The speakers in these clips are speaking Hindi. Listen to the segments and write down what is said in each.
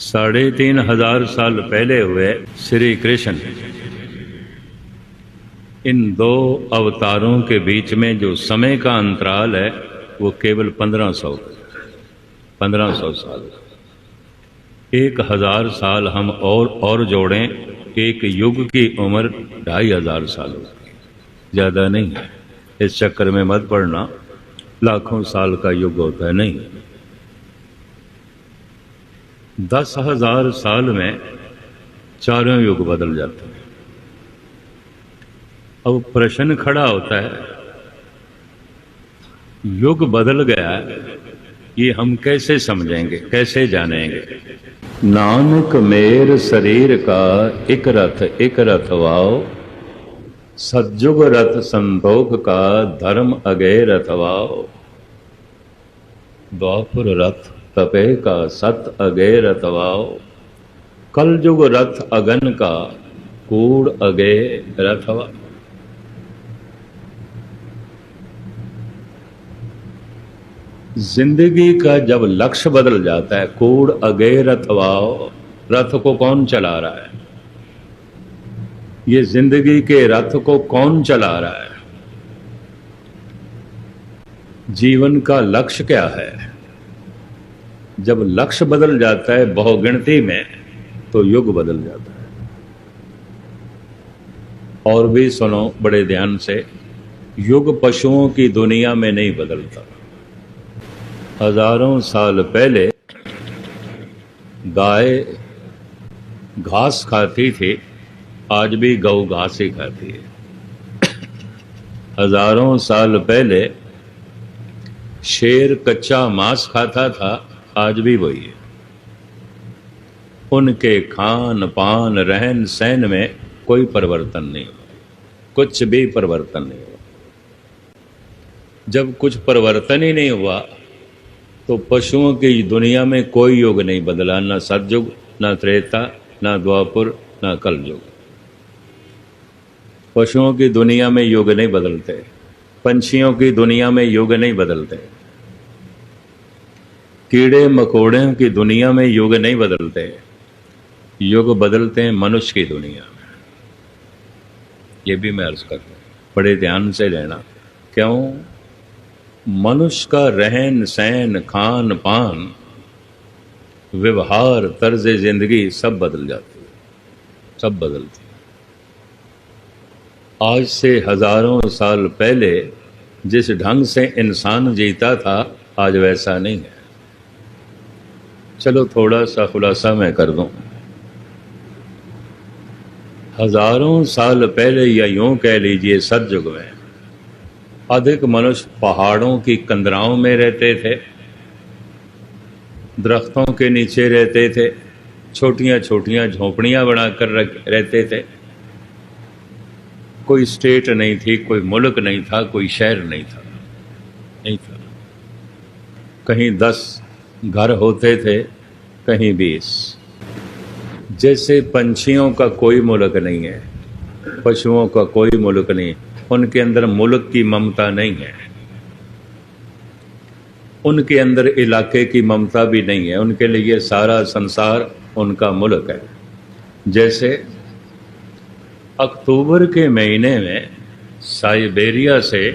3,500 साल पहले हुए श्री कृष्ण, इन दो अवतारों के बीच में जो समय का अंतराल है वो केवल 1500 साल। 1,000 साल हम और जोड़ें, एक युग की उम्र 2,500 साल होती, ज़्यादा नहीं है। इस चक्कर में मत पड़ना, लाखों साल का युग होता है, नहीं। 10,000 साल में चारों युग बदल जाते हैं। अब प्रश्न खड़ा होता है, युग बदल गया, ये हम कैसे समझेंगे, कैसे जानेंगे? नानक मेर शरीर का एक रथ वाओ, सतयुग रथ संतोख का धर्म अगे रथवाओ। द्वापर रथ तपे का सत अगे रथवाओ, कलयुग रथ अगन का कूड़ अगे रथवा। जिंदगी का जब लक्ष्य बदल जाता है, कूड़ अगे रथवाओ, रथ को कौन चला रहा है? ये जिंदगी के रथ को कौन चला रहा है? जीवन का लक्ष्य क्या है? जब लक्ष्य बदल जाता है बहुगिनती में, तो युग बदल जाता है। और भी सुनो बड़े ध्यान से, युग पशुओं की दुनिया में नहीं बदलता। हजारों साल पहले गाय घास खाती थी, आज भी गौ घास ही खाती है। हजारों साल पहले शेर कच्चा मांस खाता था, आज भी वही है। उनके खान पान रहन सहन में कोई परिवर्तन नहीं हुआ, कुछ भी परिवर्तन नहीं हुआ। जब कुछ परिवर्तन ही नहीं हुआ तो पशुओं की दुनिया में कोई युग नहीं बदला, ना सतयुग, ना त्रेता, ना द्वापर, ना कलयुग। पशुओं की दुनिया में युग नहीं बदलते, पंछियों की दुनिया में युग नहीं बदलते, कीड़े मकोड़ों की दुनिया में युग नहीं बदलते। युग बदलते हैं मनुष्य की दुनिया में। ये भी मैं अर्ज करता हूं, बड़े ध्यान से लेना। क्यों? मनुष्य का रहन सहन, खान पान, व्यवहार, तर्ज जिंदगी सब बदल जाती है, सब बदलती है। आज से हजारों साल पहले जिस ढंग से इंसान जीता था, आज वैसा नहीं है। चलो थोड़ा सा खुलासा मैं कर दूं। हजारों साल पहले, या यूं कह लीजिए सतयुग में, अधिक मनुष्य पहाड़ों की कंदराओं में रहते थे, दरख्तों के नीचे रहते थे, छोटियां छोटियां झोपड़ियां बनाकर रहते थे। कोई स्टेट नहीं थी, कोई मुल्क नहीं था, कोई शहर नहीं था, नहीं था। कहीं 10 घर होते थे, कहीं 20। जैसे पंछियों का कोई मुल्क नहीं है, पशुओं का कोई मुल्क नहीं, उनके अंदर मुल्क की ममता नहीं है, उनके अंदर इलाके की ममता भी नहीं है। उनके लिए सारा संसार उनका मुल्क है। जैसे अक्टूबर के महीने में साइबेरिया से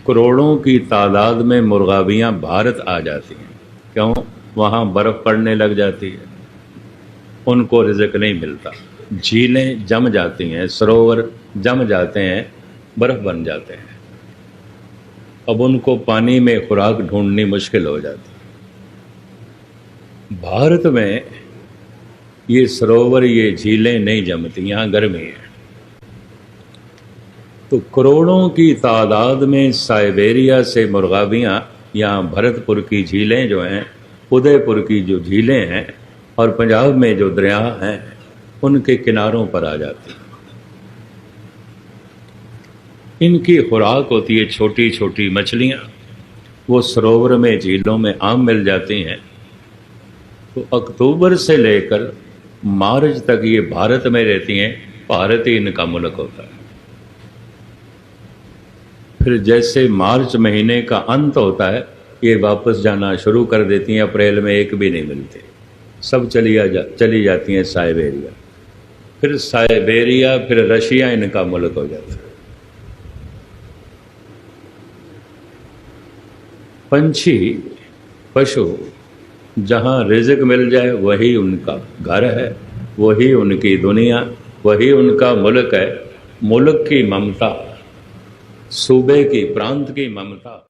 करोड़ों की तादाद में मुर्गाबियां भारत आ जाती हैं। क्यों? वहाँ बर्फ पड़ने लग जाती है, उनको रिज़्क नहीं मिलता, झीलें जम जाती हैं, सरोवर जम जाते हैं, बर्फ बन जाते हैं। अब उनको पानी में खुराक ढूंढनी मुश्किल हो जाती है। भारत में ये सरोवर, ये झीलें नहीं जमती, यहाँ गर्मी है। तो करोड़ों की तादाद में साइबेरिया से मुर्गाबियाँ यहाँ भरतपुर की झीलें जो हैं, उदयपुर की जो झीलें हैं, और पंजाब में जो दरिया हैं, उनके किनारों पर आ जाती हैं। इनकी खुराक होती है छोटी छोटी मछलियाँ, वो सरोवर में, झीलों में आम मिल जाती हैं। तो अक्टूबर से लेकर मार्च तक ये भारत में रहती हैं, भारत ही इनका मुल्क होता है। फिर जैसे मार्च महीने का अंत होता है, ये वापस जाना शुरू कर देती हैं, अप्रैल में एक भी नहीं मिलती। सब चली जाती हैं साइबेरिया, फिर साइबेरिया फिर रशिया इनका मुल्क हो जाता है। पंछी पशु जहाँ रिज़्क मिल जाए वही उनका घर है, वही उनकी दुनिया, वही उनका मुल्क है। मुल्क की ममता, सूबे की प्रांत की ममता।